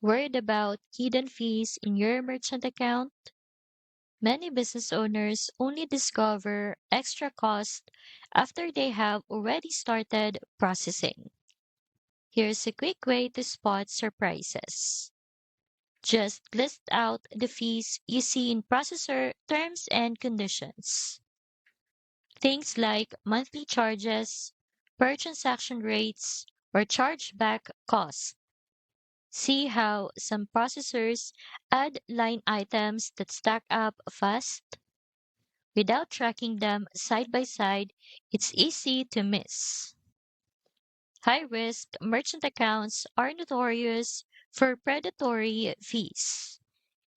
Worried about hidden fees in your merchant account? Many business owners only discover extra costs after they have already started processing. Here's a quick way to spot surprises. Just list out the fees you see in processor terms and conditions. Things like monthly charges, per transaction rates, or chargeback costs. See how some processors add line items that stack up fast. Without tracking them side by side, it's easy to miss. High risk merchant accounts are notorious for predatory fees,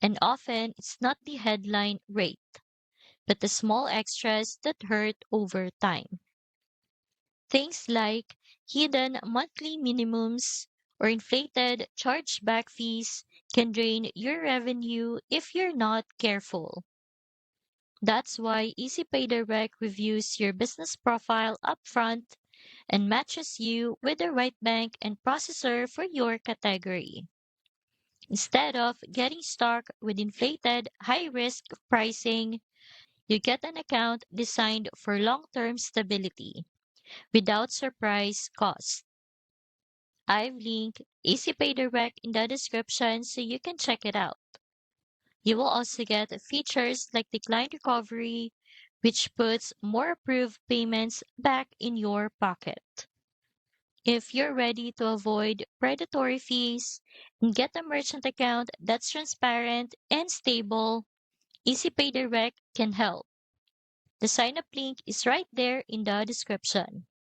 and often it's not the headline rate, but the small extras that hurt over time. Things like hidden monthly minimums or inflated chargeback fees can drain your revenue if you're not careful. That's why EasyPay Direct reviews your business profile upfront and matches you with the right bank and processor for your category. Instead of getting stuck with inflated high risk pricing, you get an account designed for long term stability without surprise costs. I've linked EasyPay Direct in the description so you can check it out. You will also get features like decline recovery, which puts more approved payments back in your pocket. If you're ready to avoid predatory fees and get a merchant account that's transparent and stable, EasyPay Direct can help. The sign up link is right there in the description.